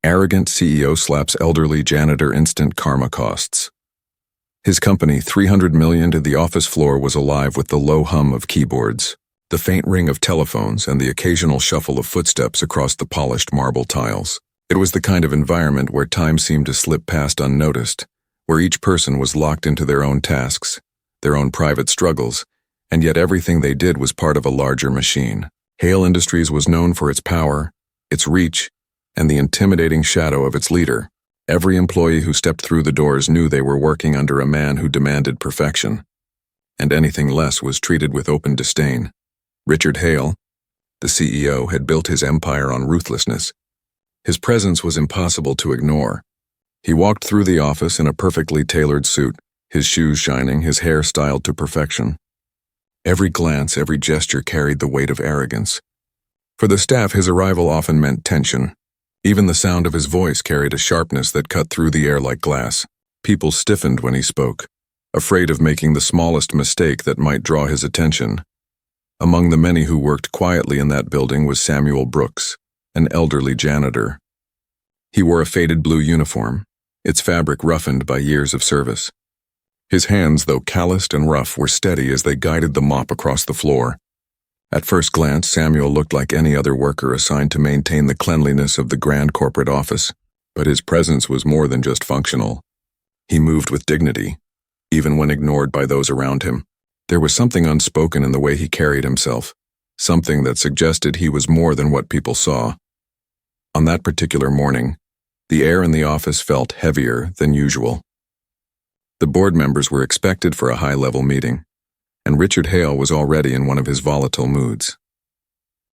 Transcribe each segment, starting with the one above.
Arrogant CEO slaps elderly janitor, instant karma costs. His company, $300 million to the office floor, was alive with the low hum of keyboards, the faint ring of telephones, and the occasional shuffle of footsteps across the polished marble tiles. It was the kind of environment where time seemed to slip past unnoticed, where each person was locked into their own tasks, their own private struggles, and yet everything they did was part of a larger machine. Hale Industries was known for its power, its reach, and the intimidating shadow of its leader. Every employee who stepped through the doors knew they were working under a man who demanded perfection, and anything less was treated with open disdain. Richard Hale, the CEO, had built his empire on ruthlessness. His presence was impossible to ignore. He walked through the office in a perfectly tailored suit, his shoes shining, his hair styled to perfection. Every glance, every gesture carried the weight of arrogance. For the staff, his arrival often meant tension. Even the sound of his voice carried a sharpness that cut through the air like glass. People stiffened when he spoke, afraid of making the smallest mistake that might draw his attention. Among the many who worked quietly in that building was Samuel Brooks, an elderly janitor. He wore a faded blue uniform, its fabric roughened by years of service. His hands, though calloused and rough, were steady as they guided the mop across the floor. At first glance, Samuel looked like any other worker assigned to maintain the cleanliness of the grand corporate office, but his presence was more than just functional. He moved with dignity, even when ignored by those around him. There was something unspoken in the way he carried himself, something that suggested he was more than what people saw. On that particular morning, the air in the office felt heavier than usual. The board members were expected for a high-level meeting, and Richard Hale was already in one of his volatile moods.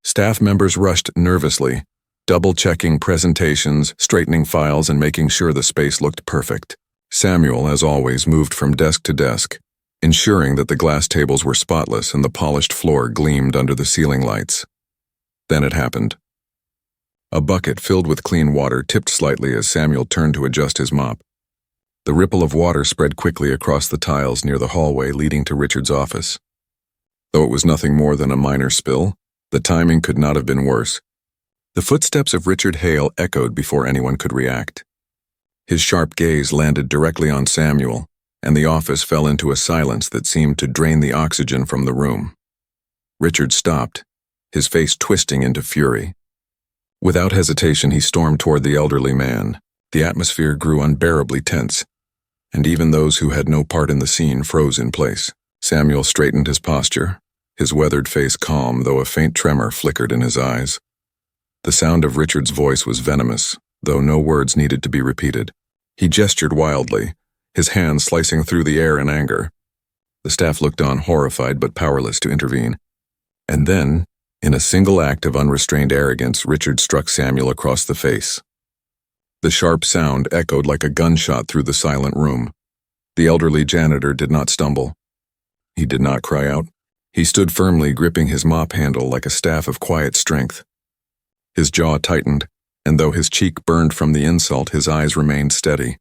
Staff members rushed nervously, double-checking presentations, straightening files, and making sure the space looked perfect. Samuel, as always, moved from desk to desk, ensuring that the glass tables were spotless and the polished floor gleamed under the ceiling lights. Then it happened. A bucket filled with clean water tipped slightly as Samuel turned to adjust his mop. The ripple of water spread quickly across the tiles near the hallway leading to Richard's office. Though it was nothing more than a minor spill, the timing could not have been worse. The footsteps of Richard Hale echoed before anyone could react. His sharp gaze landed directly on Samuel, and the office fell into a silence that seemed to drain the oxygen from the room. Richard stopped, his face twisting into fury. Without hesitation, he stormed toward the elderly man. The atmosphere grew unbearably tense, and even those who had no part in the scene froze in place. Samuel straightened his posture, his weathered face calm, though a faint tremor flickered in his eyes. The sound of Richard's voice was venomous, though no words needed to be repeated. He gestured wildly, his hands slicing through the air in anger. The staff looked on, horrified but powerless to intervene. And then, in a single act of unrestrained arrogance, Richard struck Samuel across the face. The sharp sound echoed like a gunshot through the silent room. The elderly janitor did not stumble. He did not cry out. He stood firmly, gripping his mop handle like a staff of quiet strength. His jaw tightened, and though his cheek burned from the insult, his eyes remained steady.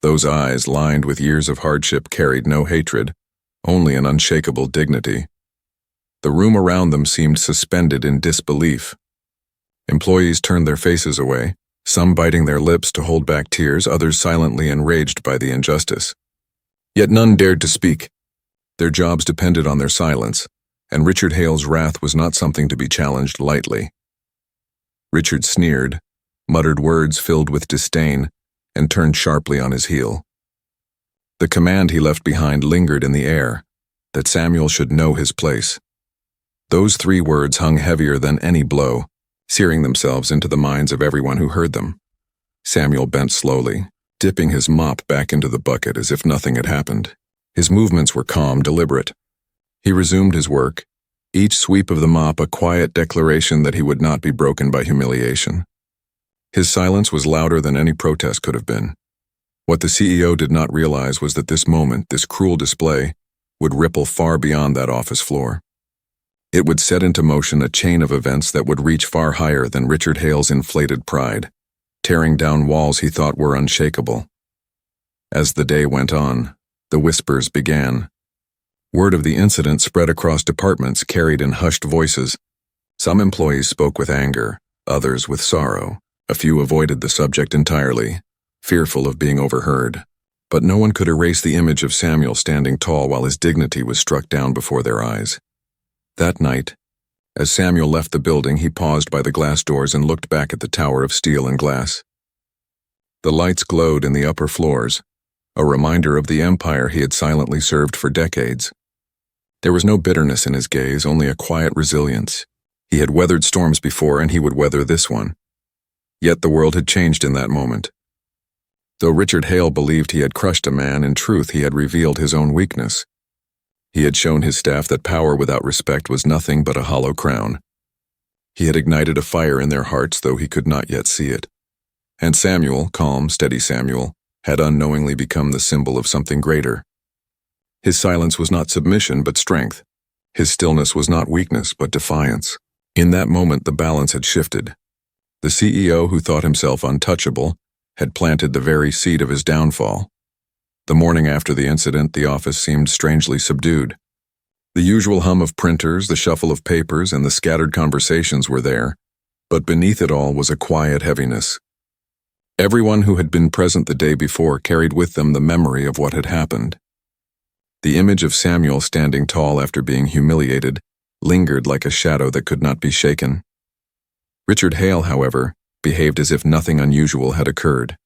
Those eyes, lined with years of hardship, carried no hatred, only an unshakable dignity. The room around them seemed suspended in disbelief. Employees turned their faces away, some biting their lips to hold back tears, others silently enraged by the injustice. Yet none dared to speak. Their jobs depended on their silence, and Richard Hale's wrath was not something to be challenged lightly. Richard sneered, muttered words filled with disdain, and turned sharply on his heel. The command he left behind lingered in the air, that Samuel should know his place. Those 3 words hung heavier than any blow, searing themselves into the minds of everyone who heard them. Samuel bent slowly, dipping his mop back into the bucket as if nothing had happened. His movements were calm, deliberate. He resumed his work, each sweep of the mop a quiet declaration that he would not be broken by humiliation. His silence was louder than any protest could have been. What the CEO did not realize was that this moment, this cruel display, would ripple far beyond that office floor. It would set into motion a chain of events that would reach far higher than Richard Hale's inflated pride, tearing down walls he thought were unshakable. As the day went on, the whispers began. Word of the incident spread across departments, carried in hushed voices. Some employees spoke with anger, others with sorrow. A few avoided the subject entirely, fearful of being overheard. But no one could erase the image of Samuel standing tall while his dignity was struck down before their eyes. That night, as Samuel left the building, he paused by the glass doors and looked back at the tower of steel and glass. The lights glowed in the upper floors, a reminder of the empire he had silently served for decades. There was no bitterness in his gaze, only a quiet resilience. He had weathered storms before, and he would weather this one. Yet the world had changed in that moment. Though Richard Hale believed he had crushed a man, in truth he had revealed his own weakness. He had shown his staff that power without respect was nothing but a hollow crown. He had ignited a fire in their hearts, though he could not yet see it. And Samuel, calm, steady Samuel, had unknowingly become the symbol of something greater. His silence was not submission, but strength. His stillness was not weakness, but defiance. In that moment, the balance had shifted. The CEO, who thought himself untouchable, had planted the very seed of his downfall. The morning after the incident, the office seemed strangely subdued. The usual hum of printers, the shuffle of papers, and the scattered conversations were there, but beneath it all was a quiet heaviness. Everyone who had been present the day before carried with them the memory of what had happened. The image of Samuel standing tall after being humiliated lingered like a shadow that could not be shaken. Richard Hale, however, behaved as if nothing unusual had occurred.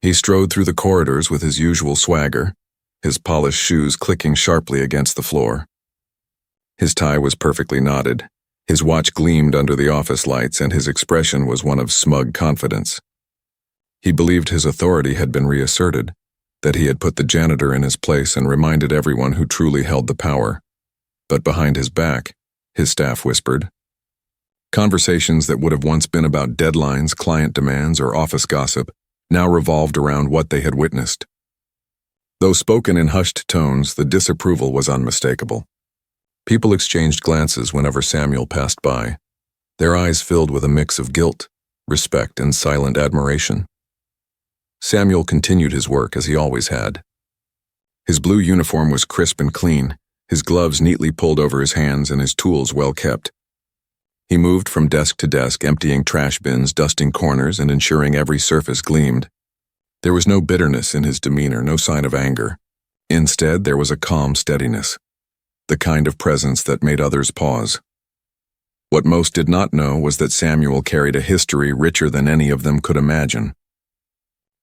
He strode through the corridors with his usual swagger, his polished shoes clicking sharply against the floor. His tie was perfectly knotted, his watch gleamed under the office lights, and his expression was one of smug confidence. He believed his authority had been reasserted, that he had put the janitor in his place and reminded everyone who truly held the power. But behind his back, his staff whispered. Conversations that would have once been about deadlines, client demands, or office gossip now revolved around what they had witnessed. Though spoken in hushed tones, the disapproval was unmistakable. People exchanged glances whenever Samuel passed by, their eyes filled with a mix of guilt, respect, and silent admiration. Samuel continued his work as he always had. His blue uniform was crisp and clean, his gloves neatly pulled over his hands and his tools well kept. He moved from desk to desk, emptying trash bins, dusting corners, and ensuring every surface gleamed. There was no bitterness in his demeanor, no sign of anger. Instead, there was a calm steadiness, the kind of presence that made others pause. What most did not know was that Samuel carried a history richer than any of them could imagine.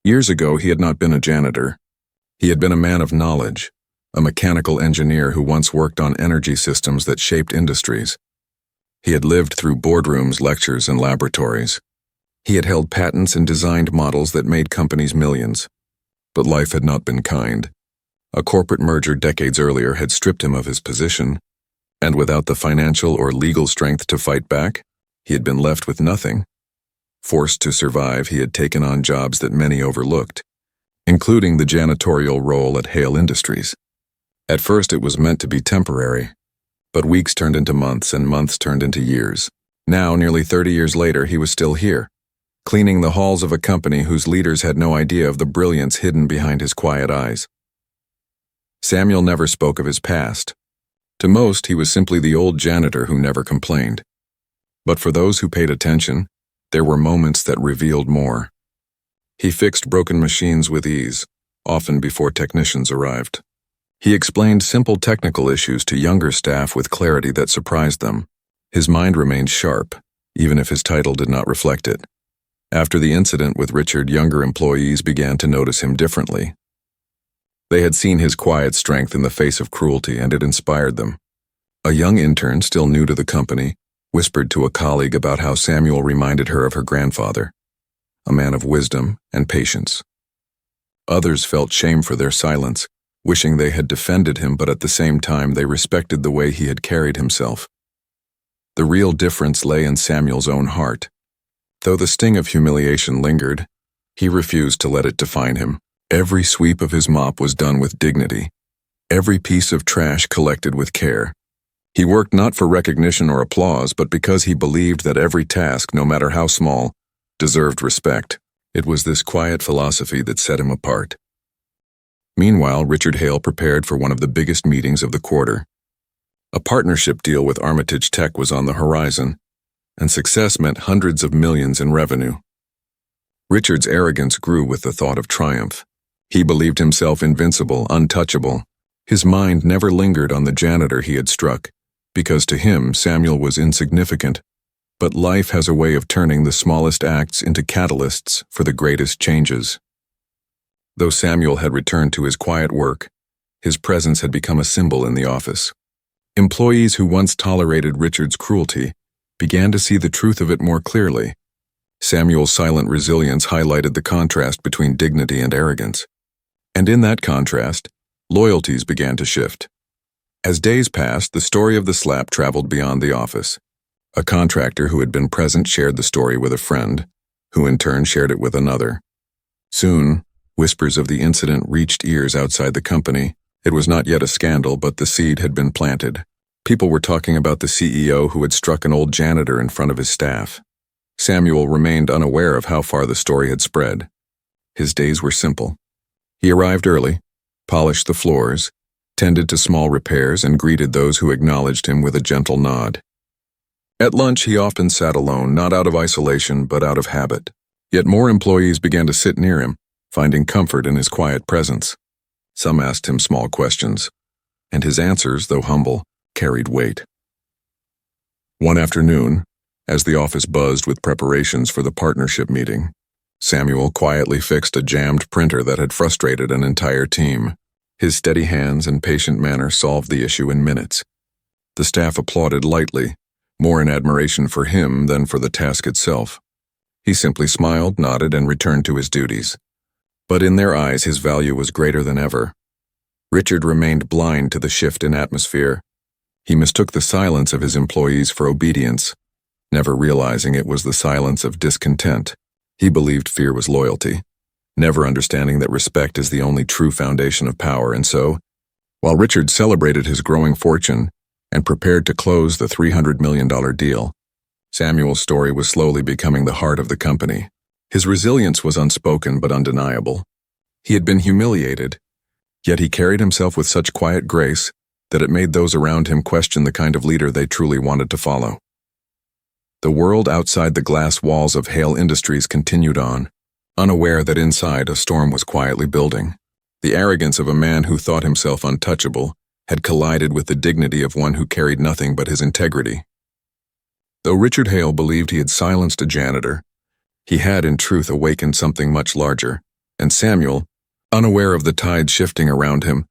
Years ago, he had not been a janitor. He had been a man of knowledge, a mechanical engineer who once worked on energy systems that shaped industries. He had lived through boardrooms, lectures, and laboratories. He had held patents and designed models that made companies millions. But life had not been kind. A corporate merger decades earlier had stripped him of his position, and without the financial or legal strength to fight back, he had been left with nothing. Forced to survive, he had taken on jobs that many overlooked, including the janitorial role at Hale Industries. At first, it was meant to be temporary, but weeks turned into months and months turned into years. Now, nearly 30 years later, he was still here, cleaning the halls of a company whose leaders had no idea of the brilliance hidden behind his quiet eyes. Samuel never spoke of his past. To most, he was simply the old janitor who never complained. But for those who paid attention, there were moments that revealed more. He fixed broken machines with ease, often before technicians arrived. He explained simple technical issues to younger staff with clarity that surprised them. His mind remained sharp, even if his title did not reflect it. After the incident with Richard, younger employees began to notice him differently. They had seen his quiet strength in the face of cruelty, and it inspired them. A young intern, still new to the company, whispered to a colleague about how Samuel reminded her of her grandfather, a man of wisdom and patience. Others felt shame for their silence, wishing they had defended him, but at the same time they respected the way he had carried himself. The real difference lay in Samuel's own heart. Though the sting of humiliation lingered, he refused to let it define him. Every sweep of his mop was done with dignity, every piece of trash collected with care. He worked not for recognition or applause, but because he believed that every task, no matter how small, deserved respect. It was this quiet philosophy that set him apart. Meanwhile, Richard Hale prepared for one of the biggest meetings of the quarter. A partnership deal with Armitage Tech was on the horizon, and success meant hundreds of millions in revenue. Richard's arrogance grew with the thought of triumph. He believed himself invincible, untouchable. His mind never lingered on the janitor he had struck, because to him Samuel was insignificant. But life has a way of turning the smallest acts into catalysts for the greatest changes. Though Samuel had returned to his quiet work, his presence had become a symbol in the office. Employees who once tolerated Richard's cruelty began to see the truth of it more clearly. Samuel's silent resilience highlighted the contrast between dignity and arrogance. And in that contrast, loyalties began to shift. As days passed, the story of the slap traveled beyond the office. A contractor who had been present shared the story with a friend, who in turn shared it with another. Soon, whispers of the incident reached ears outside the company. It was not yet a scandal, but the seed had been planted. People were talking about the CEO who had struck an old janitor in front of his staff. Samuel remained unaware of how far the story had spread. His days were simple. He arrived early, polished the floors, tended to small repairs, and greeted those who acknowledged him with a gentle nod. At lunch, he often sat alone, not out of isolation, but out of habit. Yet more employees began to sit near him, finding comfort in his quiet presence. Some asked him small questions, and his answers, though humble, carried weight. One afternoon, as the office buzzed with preparations for the partnership meeting, Samuel quietly fixed a jammed printer that had frustrated an entire team. His steady hands and patient manner solved the issue in minutes. The staff applauded lightly, more in admiration for him than for the task itself. He simply smiled, nodded, and returned to his duties. But in their eyes, his value was greater than ever. Richard remained blind to the shift in atmosphere. He mistook the silence of his employees for obedience, never realizing it was the silence of discontent. He believed fear was loyalty, never understanding that respect is the only true foundation of power. And so, while Richard celebrated his growing fortune and prepared to close the $300 million deal, Samuel's story was slowly becoming the heart of the company. His resilience was unspoken but undeniable. He had been humiliated, yet he carried himself with such quiet grace that it made those around him question the kind of leader they truly wanted to follow. The world outside the glass walls of Hale Industries continued on, unaware that inside a storm was quietly building. The arrogance of a man who thought himself untouchable had collided with the dignity of one who carried nothing but his integrity. Though Richard Hale believed he had silenced a janitor, he had in truth awakened something much larger, and Samuel, unaware of the tide shifting around him,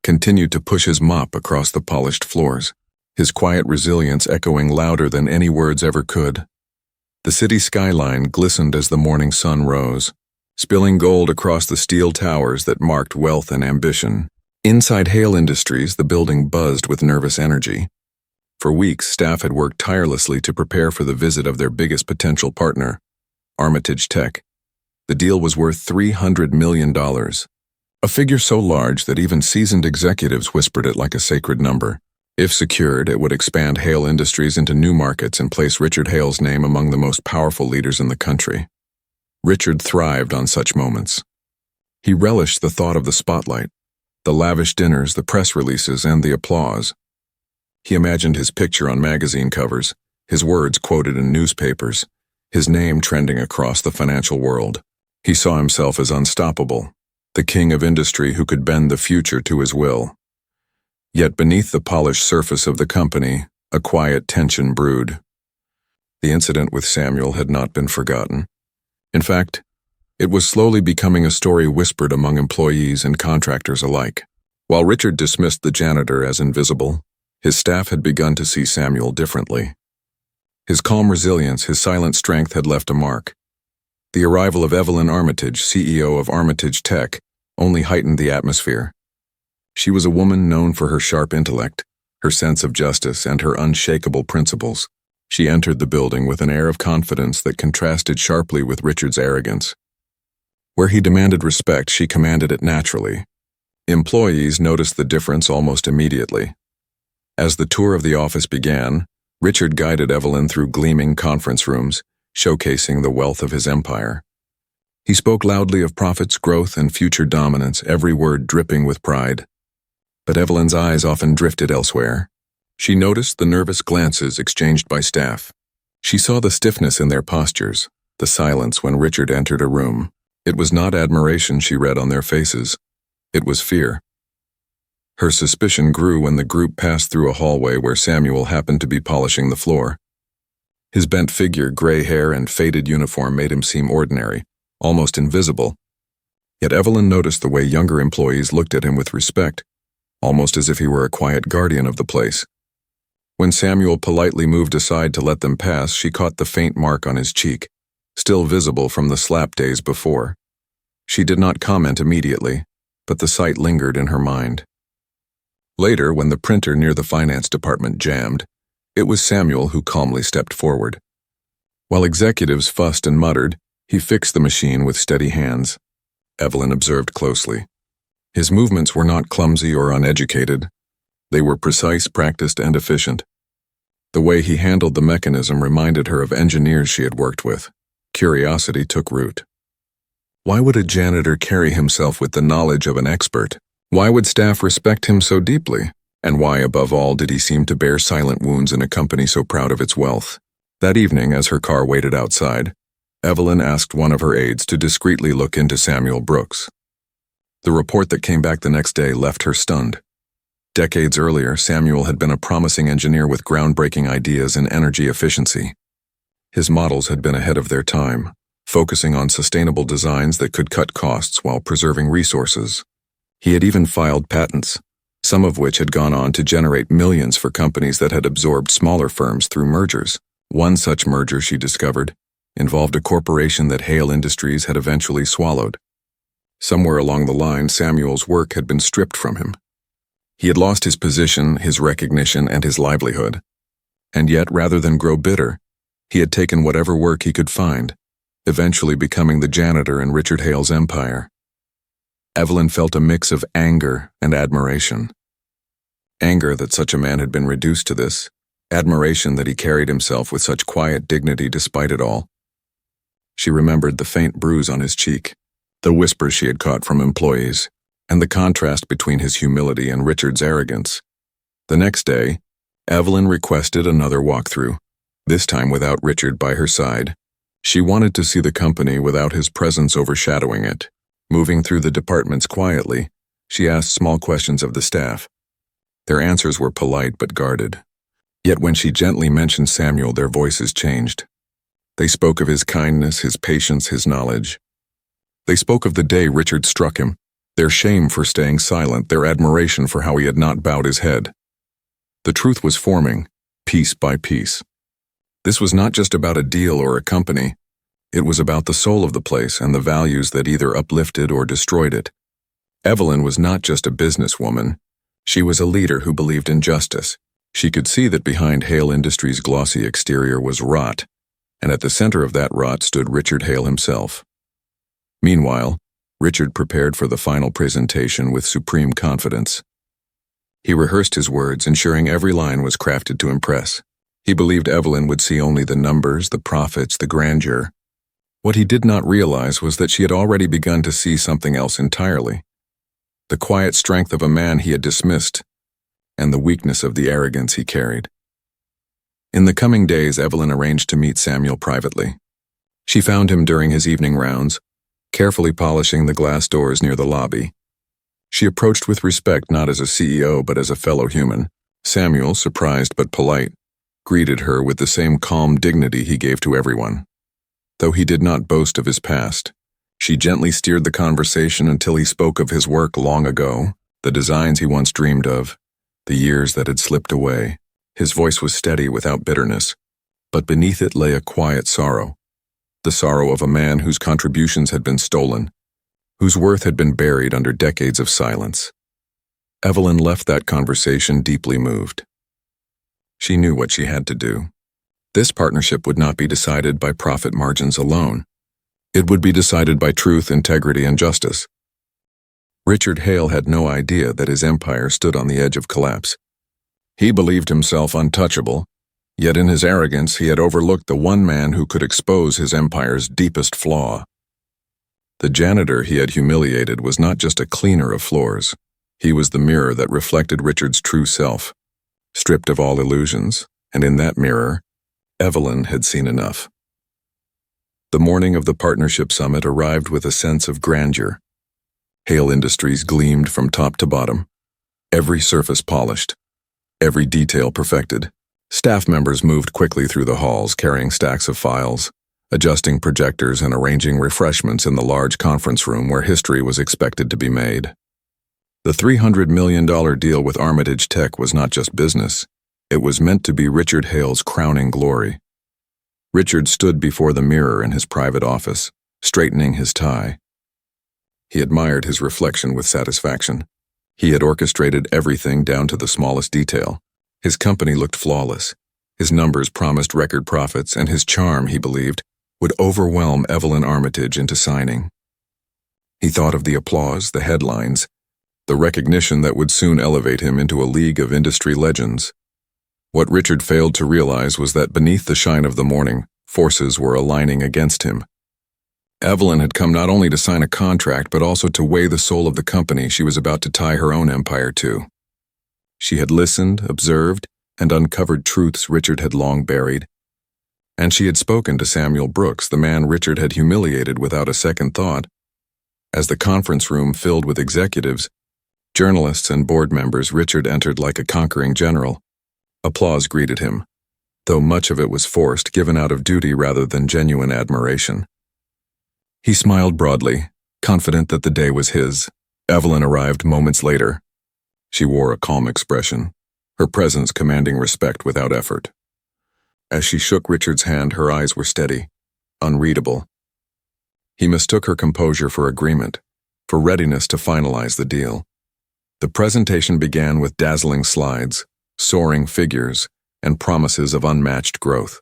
continued to push his mop across the polished floors, his quiet resilience echoing louder than any words ever could. The city skyline glistened as the morning sun rose, spilling gold across the steel towers that marked wealth and ambition. Inside Hale Industries, the building buzzed with nervous energy. For weeks, staff had worked tirelessly to prepare for the visit of their biggest potential partner, Armitage Tech. The deal was worth $300 million, a figure so large that even seasoned executives whispered it like a sacred number. If secured, it would expand Hale Industries into new markets and place Richard Hale's name among the most powerful leaders in the country. Richard thrived on such moments. He relished the thought of the spotlight, the lavish dinners, the press releases, and the applause. He imagined his picture on magazine covers, his words quoted in newspapers, his name trending across the financial world. He saw himself as unstoppable, the king of industry who could bend the future to his will. Yet beneath the polished surface of the company, a quiet tension brewed. The incident with Samuel had not been forgotten. In fact, it was slowly becoming a story whispered among employees and contractors alike. While Richard dismissed the janitor as invisible, his staff had begun to see Samuel differently. His calm resilience, his silent strength had left a mark. The arrival of Evelyn Armitage, CEO of Armitage Tech, only heightened the atmosphere. She was a woman known for her sharp intellect, her sense of justice, and her unshakable principles. She entered the building with an air of confidence that contrasted sharply with Richard's arrogance. Where he demanded respect, she commanded it naturally. Employees noticed the difference almost immediately. As the tour of the office began, Richard guided Evelyn through gleaming conference rooms, showcasing the wealth of his empire. He spoke loudly of profits, growth, and future dominance, every word dripping with pride. But Evelyn's eyes often drifted elsewhere. She noticed the nervous glances exchanged by staff. She saw the stiffness in their postures, The silence when Richard entered a room. It was not admiration she read on their faces. It was fear. Her suspicion grew when the group passed through a hallway where Samuel happened to be polishing the floor. His bent figure, gray hair, and faded uniform made him seem ordinary, almost invisible. Yet Evelyn noticed the way younger employees looked at him with respect, almost as if he were a quiet guardian of the place. When Samuel politely moved aside to let them pass, she caught the faint mark on his cheek, still visible from the slap days before. She did not comment immediately, but the sight lingered in her mind. Later, when the printer near the finance department jammed, it was Samuel who calmly stepped forward. While executives fussed and muttered, he fixed the machine with steady hands. Evelyn observed closely. His movements were not clumsy or uneducated. They were precise, practiced, and efficient. The way he handled the mechanism reminded her of engineers she had worked with. Curiosity took root. Why would a janitor carry himself with the knowledge of an expert? Why would staff respect him so deeply? And why, above all, did he seem to bear silent wounds in a company so proud of its wealth? That evening, as her car waited outside, Evelyn asked one of her aides to discreetly look into Samuel Brooks. The report that came back the next day left her stunned. Decades earlier, Samuel had been a promising engineer with groundbreaking ideas in energy efficiency. His models had been ahead of their time, focusing on sustainable designs that could cut costs while preserving resources. He had even filed patents, some of which had gone on to generate millions for companies that had absorbed smaller firms through mergers. One such merger, she discovered, involved a corporation that Hale Industries had eventually swallowed. Somewhere along the line, Samuel's work had been stripped from him. He had lost his position, his recognition, and his livelihood. And yet, rather than grow bitter, he had taken whatever work he could find, eventually becoming the janitor in Richard Hale's empire. Evelyn felt a mix of anger and admiration. Anger that such a man had been reduced to this, admiration that he carried himself with such quiet dignity despite it all. She remembered the faint bruise on his cheek, the whispers she had caught from employees, and the contrast between his humility and Richard's arrogance. The next day, Evelyn requested another walkthrough, this time without Richard by her side. She wanted to see the company without his presence overshadowing it. Moving through the departments quietly, she asked small questions of the staff. Their answers were polite but guarded. Yet when she gently mentioned Samuel, their voices changed. They spoke of his kindness, his patience, his knowledge. They spoke of the day Richard struck him, their shame for staying silent, their admiration for how he had not bowed his head. The truth was forming, piece by piece. This was not just about a deal or a company. It was about the soul of the place and the values that either uplifted or destroyed it. Evelyn was not just a businesswoman. She was a leader who believed in justice. She could see that behind Hale Industries' glossy exterior was rot, and at the center of that rot stood Richard Hale himself. Meanwhile, Richard prepared for the final presentation with supreme confidence. He rehearsed his words, ensuring every line was crafted to impress. He believed Evelyn would see only the numbers, the profits, the grandeur. What he did not realize was that she had already begun to see something else entirely. The quiet strength of a man he had dismissed, and the weakness of the arrogance he carried. In the coming days, Evelyn arranged to meet Samuel privately. She found him during his evening rounds, carefully polishing the glass doors near the lobby. She approached with respect not as a CEO but as a fellow human. Samuel, surprised but polite, greeted her with the same calm dignity he gave to everyone. Though he did not boast of his past, she gently steered the conversation until he spoke of his work long ago, the designs he once dreamed of, the years that had slipped away. His voice was steady without bitterness, but beneath it lay a quiet sorrow, the sorrow of a man whose contributions had been stolen, whose worth had been buried under decades of silence. Evelyn left that conversation deeply moved. She knew what she had to do. This partnership would not be decided by profit margins alone. It would be decided by truth, integrity, and justice. Richard Hale had no idea that his empire stood on the edge of collapse. He believed himself untouchable, yet in his arrogance he had overlooked the one man who could expose his empire's deepest flaw. The janitor he had humiliated was not just a cleaner of floors. He was the mirror that reflected Richard's true self, stripped of all illusions, and in that mirror, Evelyn had seen enough. The morning of the partnership summit arrived with a sense of grandeur. Hale Industries gleamed from top to bottom, every surface polished, every detail perfected. Staff members moved quickly through the halls carrying stacks of files, adjusting projectors and arranging refreshments in the large conference room where history was expected to be made. The $300 million deal with Armitage Tech was not just business. It was meant to be Richard Hale's crowning glory. Richard stood before the mirror in his private office, straightening his tie. He admired his reflection with satisfaction. He had orchestrated everything down to the smallest detail. His company looked flawless. His numbers promised record profits, and his charm, he believed, would overwhelm Evelyn Armitage into signing. He thought of the applause, the headlines, the recognition that would soon elevate him into a league of industry legends. What Richard failed to realize was that beneath the shine of the morning, forces were aligning against him. Evelyn had come not only to sign a contract, but also to weigh the soul of the company she was about to tie her own empire to. She had listened, observed, and uncovered truths Richard had long buried. And she had spoken to Samuel Brooks, the man Richard had humiliated without a second thought. As the conference room filled with executives, journalists, and board members, Richard entered like a conquering general. Applause greeted him, though much of it was forced, given out of duty rather than genuine admiration. He smiled broadly, confident that the day was his. Evelyn arrived moments later. She wore a calm expression, her presence commanding respect without effort. As she shook Richard's hand, her eyes were steady, unreadable. He mistook her composure for agreement, for readiness to finalize the deal. The presentation began with dazzling slides, soaring figures, and promises of unmatched growth.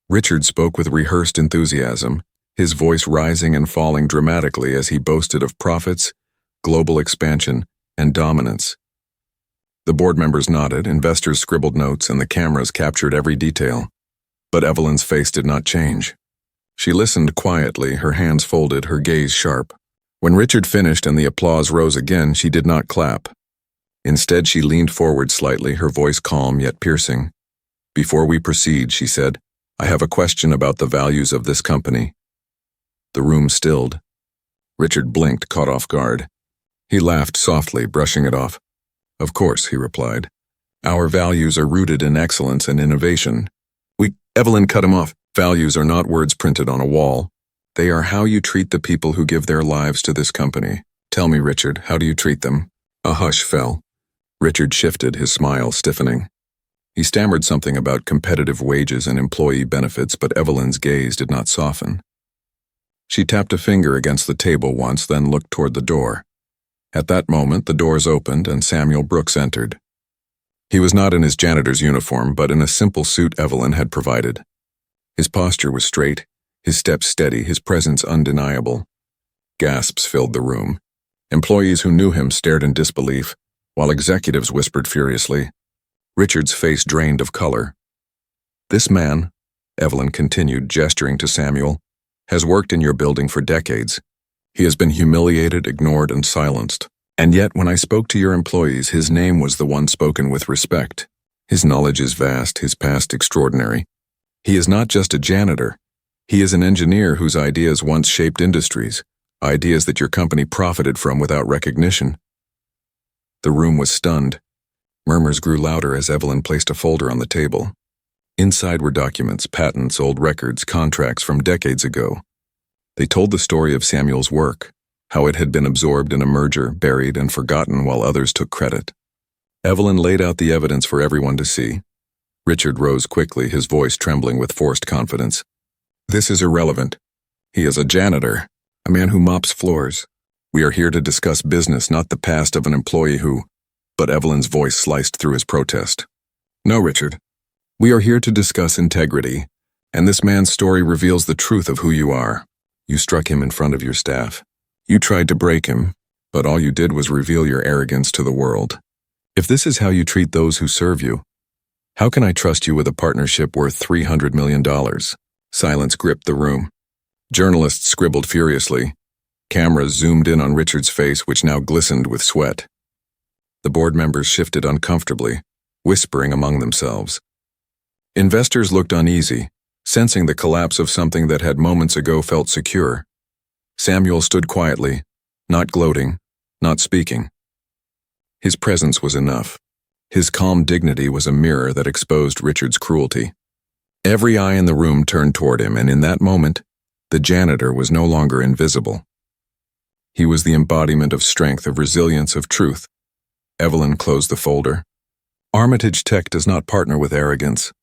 Richard spoke with rehearsed enthusiasm, his voice rising and falling dramatically as he boasted of profits, global expansion, and dominance. The board members nodded, investors scribbled notes, and the cameras captured every detail. But Evelyn's face did not change. She listened quietly, her hands folded, her gaze sharp. When Richard finished and the applause rose again, she did not clap. Instead, she leaned forward slightly, her voice calm yet piercing. "Before we proceed," she said, "I have a question about the values of this company." The room stilled. Richard blinked, caught off guard. He laughed softly, brushing it off. "Of course," he replied. "Our values are rooted in excellence and innovation." Evelyn cut him off. "Values are not words printed on a wall. They are how you treat the people who give their lives to this company. Tell me, Richard, how do you treat them?" A hush fell. Richard shifted, his smile stiffening. He stammered something about competitive wages and employee benefits, but Evelyn's gaze did not soften. She tapped a finger against the table once, then looked toward the door. At that moment, the doors opened and Samuel Brooks entered. He was not in his janitor's uniform, but in a simple suit Evelyn had provided. His posture was straight, his steps steady, his presence undeniable. Gasps filled the room. Employees who knew him stared in disbelief, while executives whispered furiously. Richard's face drained of color. "This man," Evelyn continued, gesturing to Samuel, "has worked in your building for decades. He has been humiliated, ignored, and silenced. And yet, when I spoke to your employees, his name was the one spoken with respect. His knowledge is vast, his past extraordinary. He is not just a janitor. He is an engineer whose ideas once shaped industries, ideas that your company profited from without recognition." The room was stunned. Murmurs grew louder as Evelyn placed a folder on the table. Inside were documents, patents, old records, contracts from decades ago. They told the story of Samuel's work, how it had been absorbed in a merger, buried and forgotten while others took credit. Evelyn laid out the evidence for everyone to see. Richard rose quickly, his voice trembling with forced confidence. "This is irrelevant. He is a janitor, a man who mops floors. We are here to discuss business, not the past of an employee who—" But Evelyn's voice sliced through his protest. "No, Richard. We are here to discuss integrity, and this man's story reveals the truth of who you are. You struck him in front of your staff. You tried to break him, but all you did was reveal your arrogance to the world. If this is how you treat those who serve you, how can I trust you with a partnership worth $300 million? Silence gripped the room. Journalists scribbled furiously. Cameras zoomed in on Richard's face, which now glistened with sweat. The board members shifted uncomfortably, whispering among themselves. Investors looked uneasy, sensing the collapse of something that had moments ago felt secure. Samuel stood quietly, not gloating, not speaking. His presence was enough. His calm dignity was a mirror that exposed Richard's cruelty. Every eye in the room turned toward him, and in that moment, the janitor was no longer invisible. He was the embodiment of strength, of resilience, of truth. Evelyn closed the folder. Armitage Tech does not partner with arrogance.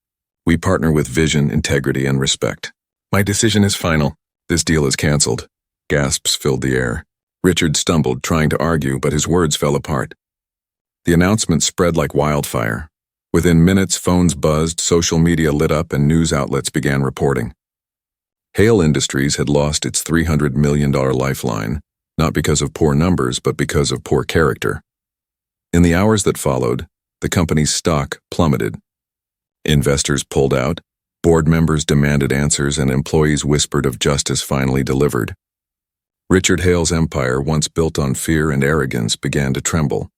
We partner with vision, integrity, and respect. My decision is final. This deal is canceled. Gasps filled the air. Richard stumbled, trying to argue, but his words fell apart. The announcement spread like wildfire. Within minutes, phones buzzed, social media lit up, and news outlets began reporting. Hale Industries had lost its $300 million lifeline, not because of poor numbers, but because of poor character. In the hours that followed, the company's stock plummeted. Investors pulled out, board members demanded answers, and employees whispered of justice finally delivered. Richard Hale's empire, once built on fear and arrogance, began to tremble.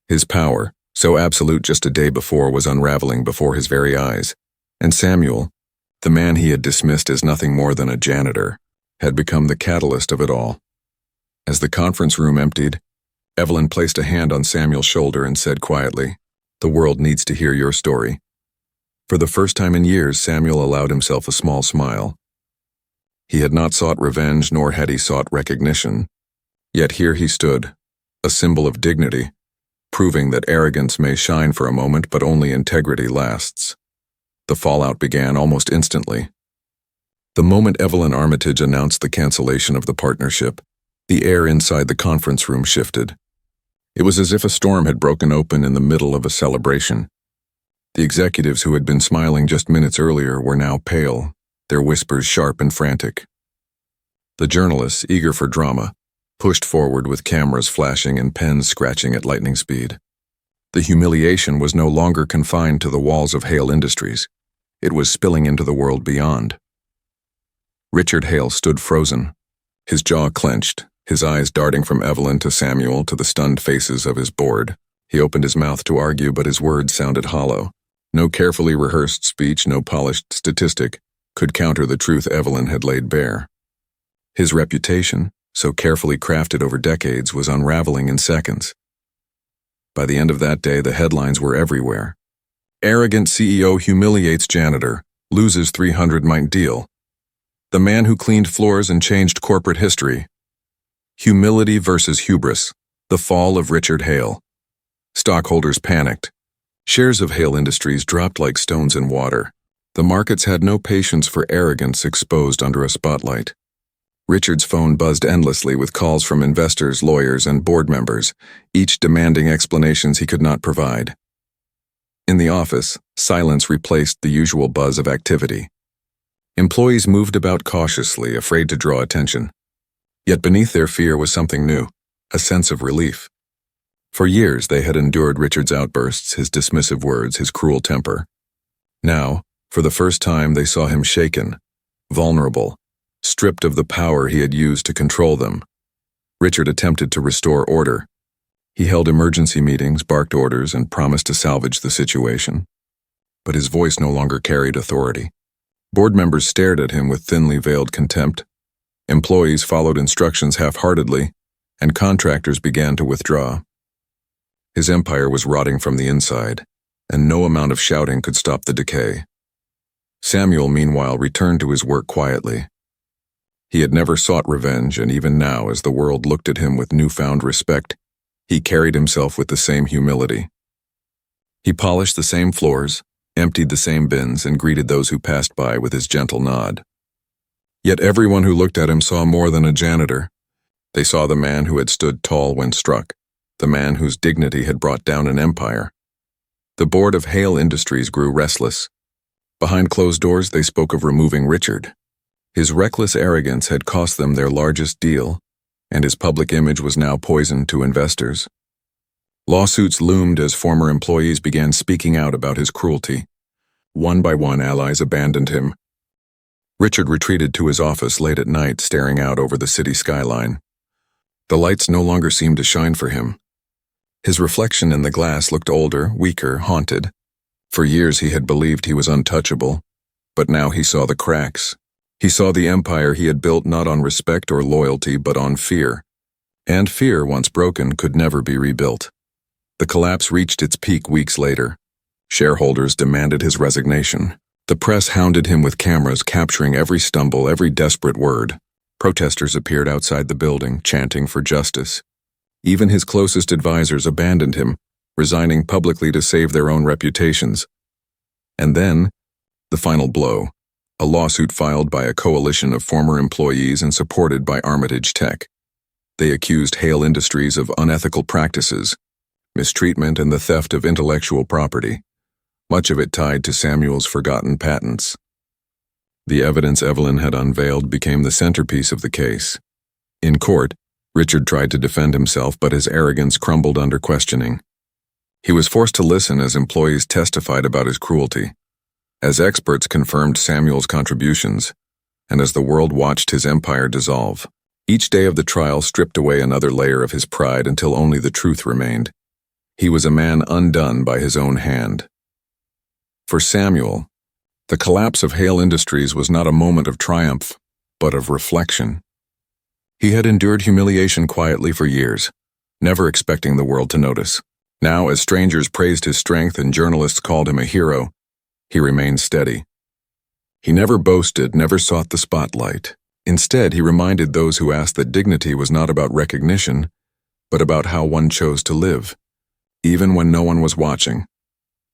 His power, so absolute just a day before, was unraveling before his very eyes, and Samuel, the man he had dismissed as nothing more than a janitor, had become the catalyst of it all. As the conference room emptied, Evelyn placed a hand on Samuel's shoulder and said quietly, "The world needs to hear your story." For the first time in years, Samuel allowed himself a small smile. He had not sought revenge, nor had he sought recognition. Yet here he stood, a symbol of dignity, proving that arrogance may shine for a moment, but only integrity lasts. The fallout began almost instantly. The moment Evelyn Armitage announced the cancellation of the partnership, the air inside the conference room shifted. It was as if a storm had broken open in the middle of a celebration. The executives who had been smiling just minutes earlier were now pale, their whispers sharp and frantic. The journalists, eager for drama, pushed forward with cameras flashing and pens scratching at lightning speed. The humiliation was no longer confined to the walls of Hale Industries. It was spilling into the world beyond. Richard Hale stood frozen, his jaw clenched, his eyes darting from Evelyn to Samuel to the stunned faces of his board. He opened his mouth to argue, but his words sounded hollow. No carefully rehearsed speech, no polished statistic, could counter the truth Evelyn had laid bare. His reputation, so carefully crafted over decades, was unraveling in seconds. By the end of that day, the headlines were everywhere. Arrogant CEO humiliates janitor, loses 300 million deal. The man who cleaned floors and changed corporate history. Humility versus hubris, the fall of Richard Hale. Stockholders panicked. Shares of Hale Industries dropped like stones in water. The markets had no patience for arrogance exposed under a spotlight. Richard's phone buzzed endlessly with calls from investors, lawyers, and board members, each demanding explanations he could not provide. In the office, silence replaced the usual buzz of activity. Employees moved about cautiously, afraid to draw attention. Yet beneath their fear was something new, a sense of relief. For years they had endured Richard's outbursts, his dismissive words, his cruel temper. Now, for the first time, they saw him shaken, vulnerable, stripped of the power he had used to control them. Richard attempted to restore order. He held emergency meetings, barked orders, and promised to salvage the situation. But his voice no longer carried authority. Board members stared at him with thinly veiled contempt. Employees followed instructions half-heartedly, and contractors began to withdraw. His empire was rotting from the inside, and no amount of shouting could stop the decay. Samuel, meanwhile, returned to his work quietly. He had never sought revenge, and even now, as the world looked at him with newfound respect, he carried himself with the same humility. He polished the same floors, emptied the same bins, and greeted those who passed by with his gentle nod. Yet everyone who looked at him saw more than a janitor. They saw the man who had stood tall when struck, the man whose dignity had brought down an empire. The board of Hale Industries grew restless. Behind closed doors, they spoke of removing Richard. His reckless arrogance had cost them their largest deal, and his public image was now poisoned to investors. Lawsuits loomed as former employees began speaking out about his cruelty. One by one, allies abandoned him. Richard retreated to his office late at night, staring out over the city skyline. The lights no longer seemed to shine for him. His reflection in the glass looked older, weaker, haunted. For years he had believed he was untouchable. But now he saw the cracks. He saw the empire he had built not on respect or loyalty, but on fear. And fear, once broken, could never be rebuilt. The collapse reached its peak weeks later. Shareholders demanded his resignation. The press hounded him with cameras, capturing every stumble, every desperate word. Protesters appeared outside the building, chanting for justice. Even his closest advisors abandoned him, resigning publicly to save their own reputations. And then, the final blow, a lawsuit filed by a coalition of former employees and supported by Armitage Tech. They accused Hale Industries of unethical practices, mistreatment, and the theft of intellectual property, much of it tied to Samuel's forgotten patents. The evidence Evelyn had unveiled became the centerpiece of the case. In court, Richard tried to defend himself, but his arrogance crumbled under questioning. He was forced to listen as employees testified about his cruelty, as experts confirmed Samuel's contributions, and as the world watched his empire dissolve. Each day of the trial stripped away another layer of his pride until only the truth remained. He was a man undone by his own hand. For Samuel, the collapse of Hale Industries was not a moment of triumph, but of reflection. He had endured humiliation quietly for years, never expecting the world to notice. Now, as strangers praised his strength and journalists called him a hero, he remained steady. He never boasted, never sought the spotlight. Instead, he reminded those who asked that dignity was not about recognition, but about how one chose to live, even when no one was watching.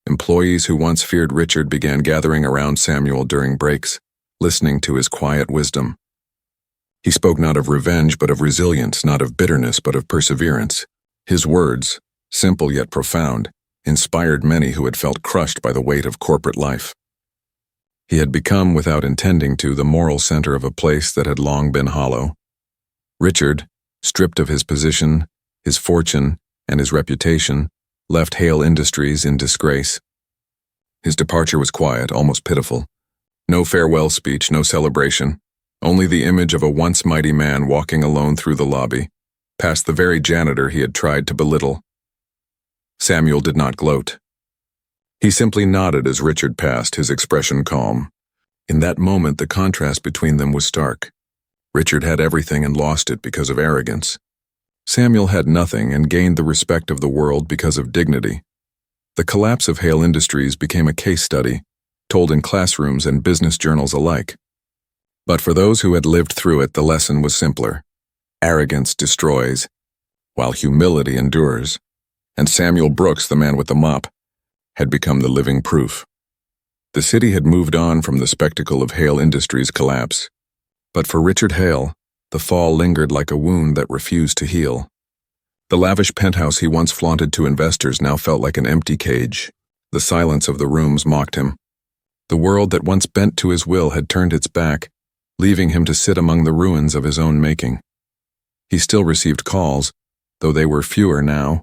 Employees who once feared Richard began gathering around Samuel during breaks, listening to his quiet wisdom. He spoke not of revenge, but of resilience, not of bitterness, but of perseverance. His words, simple yet profound, inspired many who had felt crushed by the weight of corporate life. He had become, without intending to, the moral center of a place that had long been hollow. Richard, stripped of his position, his fortune, and his reputation, left Hale Industries in disgrace. His departure was quiet, almost pitiful. No farewell speech, no celebration, only the image of a once mighty man walking alone through the lobby, past the very janitor he had tried to belittle. Samuel did not gloat. He simply nodded as Richard passed, his expression calm. In that moment, the contrast between them was stark. Richard had everything and lost it because of arrogance. Samuel had nothing and gained the respect of the world because of dignity. The collapse of Hale Industries became a case study, told in classrooms and business journals alike. But for those who had lived through it, the lesson was simpler. Arrogance destroys, while humility endures. And Samuel Brooks, the man with the mop, had become the living proof. The city had moved on from the spectacle of Hale Industries' collapse. But for Richard Hale, the fall lingered like a wound that refused to heal. The lavish penthouse he once flaunted to investors now felt like an empty cage. The silence of the rooms mocked him. The world that once bent to his will had turned its back, leaving him to sit among the ruins of his own making. He still received calls, though they were fewer now.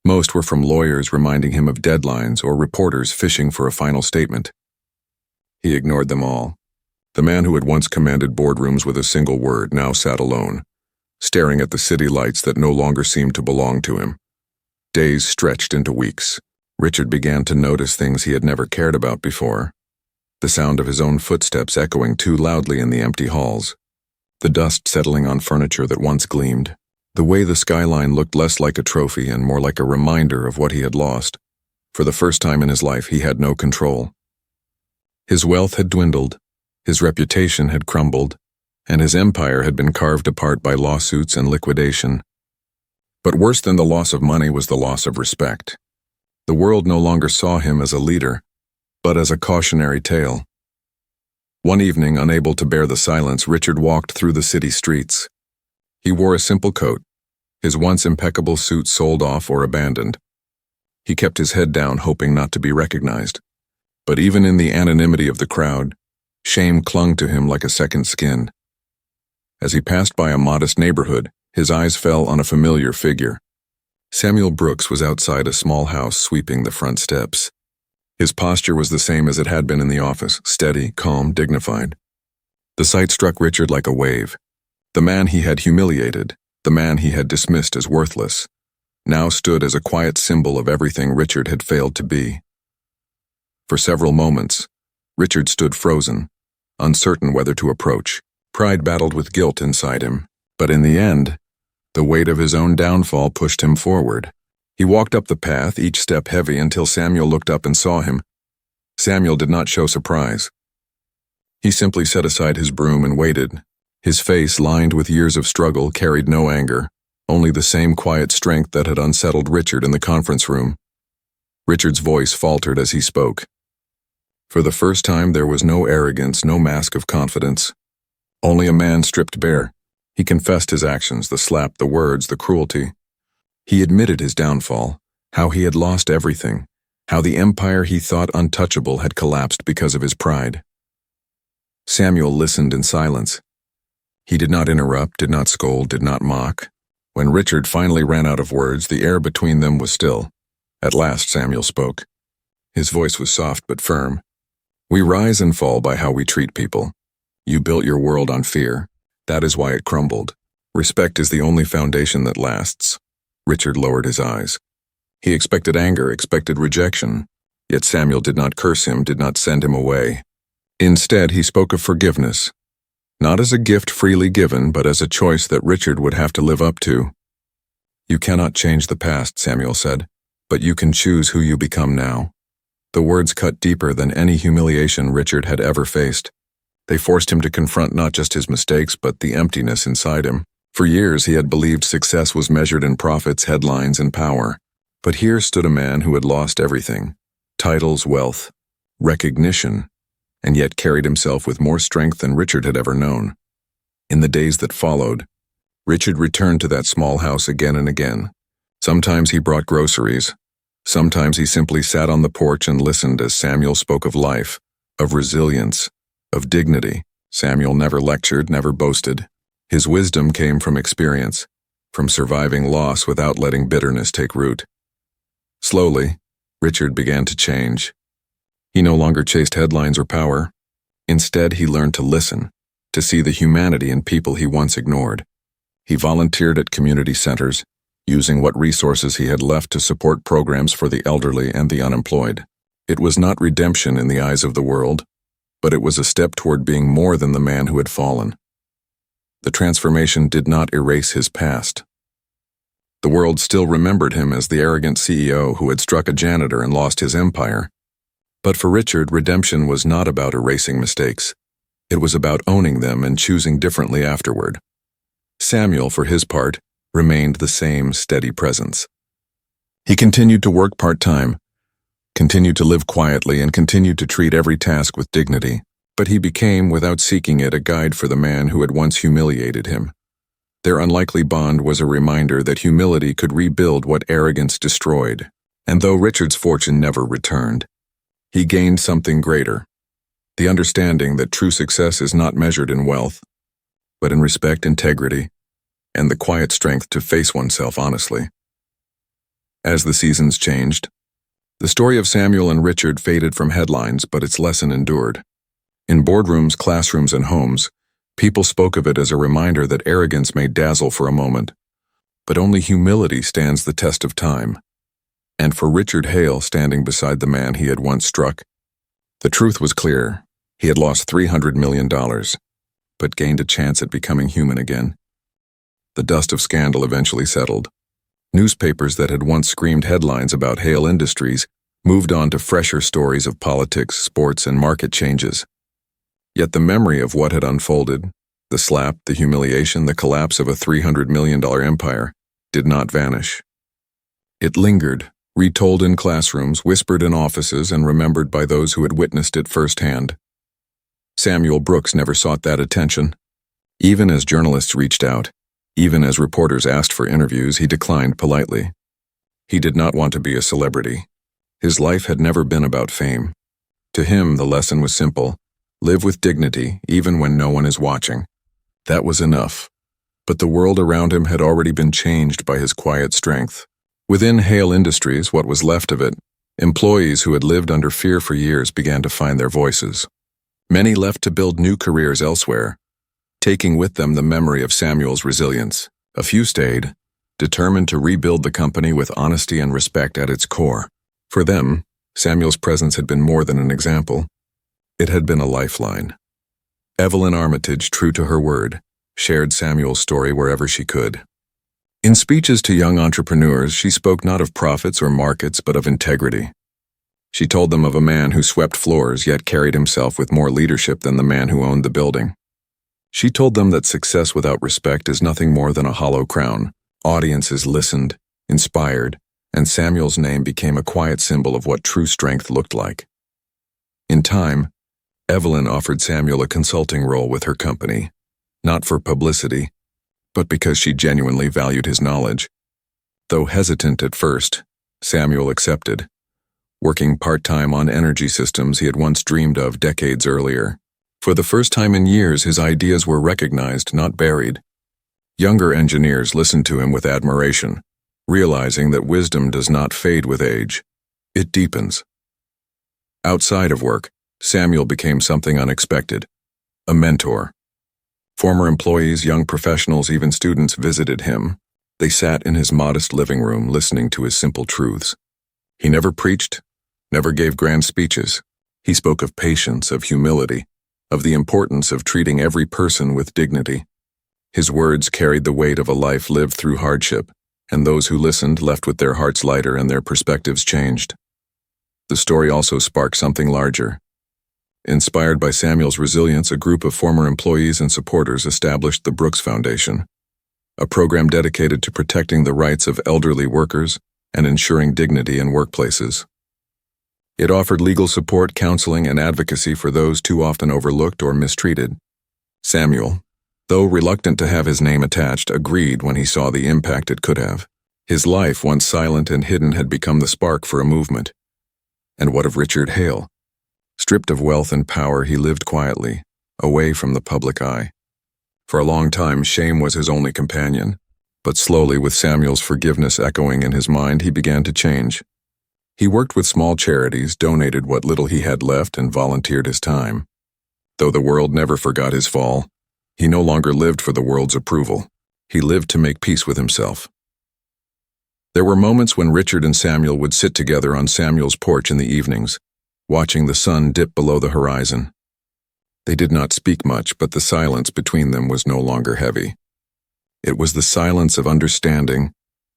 Most were from lawyers reminding him of deadlines or reporters fishing for a final statement. He ignored them all. The man who had once commanded boardrooms with a single word now sat alone, staring at the city lights that no longer seemed to belong to him. Days stretched into weeks. Richard began to notice things he had never cared about before. The sound of his own footsteps echoing too loudly in the empty halls. The dust settling on furniture that once gleamed. The way the skyline looked less like a trophy and more like a reminder of what he had lost. For the first time in his life, he had no control. His wealth had dwindled, his reputation had crumbled, and his empire had been carved apart by lawsuits and liquidation. But worse than the loss of money was the loss of respect. The world no longer saw him as a leader, but as a cautionary tale. One evening, unable to bear the silence, Richard walked through the city streets. He wore a simple coat, his once impeccable suit sold off or abandoned. He kept his head down, hoping not to be recognized. But even in the anonymity of the crowd, shame clung to him like a second skin. As he passed by a modest neighborhood, his eyes fell on a familiar figure. Samuel Brooks was outside a small house sweeping the front steps. His posture was the same as it had been in the office, steady, calm, dignified. The sight struck Richard like a wave. The man he had humiliated, the man he had dismissed as worthless, now stood as a quiet symbol of everything Richard had failed to be. For several moments, Richard stood frozen, uncertain whether to approach. Pride battled with guilt inside him, but in the end, the weight of his own downfall pushed him forward. He walked up the path, each step heavy, until Samuel looked up and saw him. Samuel did not show surprise. He simply set aside his broom and waited. His face, lined with years of struggle, carried no anger, only the same quiet strength that had unsettled Richard in the conference room. Richard's voice faltered as he spoke. For the first time, there was no arrogance, no mask of confidence. Only a man stripped bare. He confessed his actions, the slap, the words, the cruelty. He admitted his downfall, how he had lost everything, how the empire he thought untouchable had collapsed because of his pride. Samuel listened in silence. He did not interrupt, did not scold, did not mock. When Richard finally ran out of words, the air between them was still. At last Samuel spoke. His voice was soft but firm. We rise and fall by how we treat people. You built your world on fear. That is why it crumbled. Respect is the only foundation that lasts. Richard lowered his eyes. He expected anger, expected rejection. Yet Samuel did not curse him, did not send him away. Instead, he spoke of forgiveness. Not as a gift freely given, but as a choice that Richard would have to live up to. You cannot change the past, Samuel said, but you can choose who you become now. The words cut deeper than any humiliation Richard had ever faced. They forced him to confront not just his mistakes, but the emptiness inside him. For years, he had believed success was measured in profits, headlines, and power. But here stood a man who had lost everything: titles, wealth, recognition, and yet carried himself with more strength than Richard had ever known. In the days that followed, Richard returned to that small house again and again. Sometimes he brought groceries. Sometimes he simply sat on the porch and listened as Samuel spoke of life, of resilience, of dignity. Samuel never lectured, never boasted. His wisdom came from experience, from surviving loss without letting bitterness take root. Slowly, Richard began to change. He no longer chased headlines or power. Instead, he learned to listen, to see the humanity in people he once ignored. He volunteered at community centers, using what resources he had left to support programs for the elderly and the unemployed. It was not redemption in the eyes of the world, but it was a step toward being more than the man who had fallen. The transformation did not erase his past. The world still remembered him as the arrogant CEO who had struck a janitor and lost his empire. But for Richard, redemption was not about erasing mistakes. It was about owning them and choosing differently afterward. Samuel, for his part, remained the same steady presence. He continued to work part-time, continued to live quietly, and continued to treat every task with dignity. But he became, without seeking it, a guide for the man who had once humiliated him. Their unlikely bond was a reminder that humility could rebuild what arrogance destroyed. And though Richard's fortune never returned, he gained something greater: the understanding that true success is not measured in wealth, but in respect, integrity, and the quiet strength to face oneself honestly. As the seasons changed, the story of Samuel and Richard faded from headlines, but its lesson endured. In boardrooms, classrooms, and homes, people spoke of it as a reminder that arrogance may dazzle for a moment, but only humility stands the test of time. And for Richard Hale, standing beside the man he had once struck, the truth was clear. He had lost $300 million, but gained a chance at becoming human again. The dust of scandal eventually settled. Newspapers that had once screamed headlines about Hale Industries moved on to fresher stories of politics, sports, and market changes. Yet the memory of what had unfolded, the slap, the humiliation, the collapse of a $300 million empire, did not vanish. It lingered, retold in classrooms, whispered in offices, and remembered by those who had witnessed it firsthand. Samuel Brooks never sought that attention. Even as journalists reached out, even as reporters asked for interviews, he declined politely. He did not want to be a celebrity. His life had never been about fame. To him, the lesson was simple: live with dignity, even when no one is watching. That was enough. But the world around him had already been changed by his quiet strength. Within Hale Industries, what was left of it, employees who had lived under fear for years began to find their voices. Many left to build new careers elsewhere, taking with them the memory of Samuel's resilience. A few stayed, determined to rebuild the company with honesty and respect at its core. For them, Samuel's presence had been more than an example. It had been a lifeline. Evelyn Armitage, true to her word, shared Samuel's story wherever she could. In speeches to young entrepreneurs, she spoke not of profits or markets, but of integrity. She told them of a man who swept floors yet carried himself with more leadership than the man who owned the building. She told them that success without respect is nothing more than a hollow crown. Audiences listened, inspired, and Samuel's name became a quiet symbol of what true strength looked like. In time, Evelyn offered Samuel a consulting role with her company, not for publicity, but because she genuinely valued his knowledge. Though hesitant at first, Samuel accepted, working part-time on energy systems he had once dreamed of decades earlier. For the first time in years, his ideas were recognized, not buried. Younger engineers listened to him with admiration, realizing that wisdom does not fade with age. It deepens. Outside of work, Samuel became something unexpected, a mentor. Former employees, young professionals, even students visited him. They sat in his modest living room listening to his simple truths. He never preached, never gave grand speeches. He spoke of patience, of humility, of the importance of treating every person with dignity. His words carried the weight of a life lived through hardship, and those who listened left with their hearts lighter and their perspectives changed. The story also sparked something larger. Inspired by Samuel's resilience, a group of former employees and supporters established the Brooks Foundation, a program dedicated to protecting the rights of elderly workers and ensuring dignity in workplaces. It offered legal support, counseling, and advocacy for those too often overlooked or mistreated. Samuel, though reluctant to have his name attached, agreed when he saw the impact it could have. His life, once silent and hidden, had become the spark for a movement. And what of Richard Hale? Stripped of wealth and power, he lived quietly, away from the public eye. For a long time, shame was his only companion. But slowly, with Samuel's forgiveness echoing in his mind, he began to change. He worked with small charities, donated what little he had left, and volunteered his time. Though the world never forgot his fall, he no longer lived for the world's approval. He lived to make peace with himself. There were moments when Richard and Samuel would sit together on Samuel's porch in the evenings, watching the sun dip below the horizon. They did not speak much, but the silence between them was no longer heavy. It was the silence of understanding,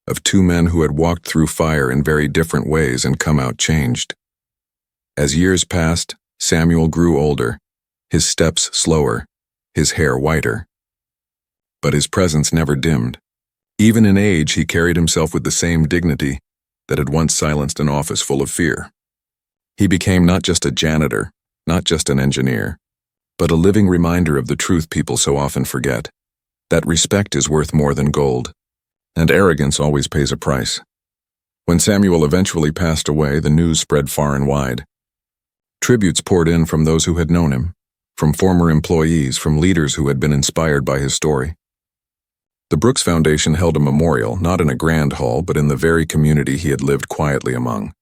of two men who had walked through fire in very different ways and come out changed. As years passed, Samuel grew older, his steps slower, his hair whiter. But his presence never dimmed. Even in age, he carried himself with the same dignity that had once silenced an office full of fear. He became not just a janitor, not just an engineer, but a living reminder of the truth people so often forget, that respect is worth more than gold, and arrogance always pays a price. When Samuel eventually passed away, the news spread far and wide. Tributes poured in from those who had known him, from former employees, from leaders who had been inspired by his story. The Brooks Foundation held a memorial, not in a grand hall, but in the very community he had lived quietly among.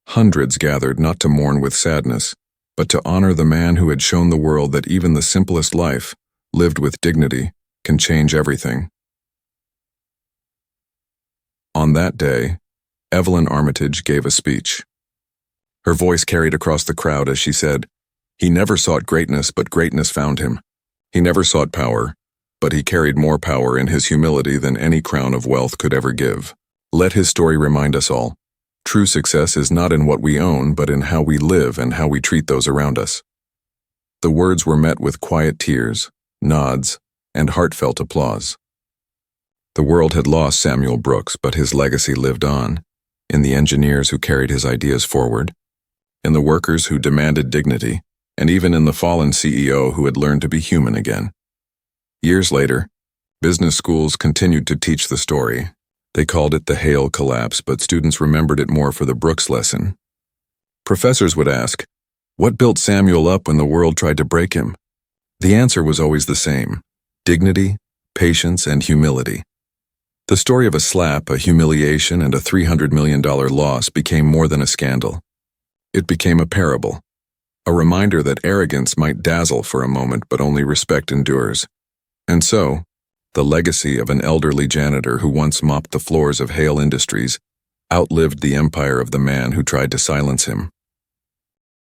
Hundreds gathered not to mourn with sadness, but to honor the man who had shown the world that even the simplest life, lived with dignity, can change everything. On that day, Evelyn Armitage gave a speech. Her voice carried across the crowd as she said, "He never sought greatness, but greatness found him. He never sought power, but he carried more power in his humility than any crown of wealth could ever give. Let his story remind us all. True success is not in what we own, but in how we live and how we treat those around us." The words were met with quiet tears, nods, and heartfelt applause. The world had lost Samuel Brooks, but his legacy lived on, in the engineers who carried his ideas forward, in the workers who demanded dignity, and even in the fallen CEO who had learned to be human again. Years later, business schools continued to teach the story. They called it the Hale collapse, but students remembered it more for the Brooks lesson. Professors would ask, "What built Samuel up when the world tried to break him?" The answer was always the same: dignity, patience, and humility. The story of a slap, a humiliation, and a $300 million loss became more than a scandal. It became a parable, a reminder that arrogance might dazzle for a moment, but only respect endures. And so, the legacy of an elderly janitor who once mopped the floors of Hale Industries outlived the empire of the man who tried to silence him.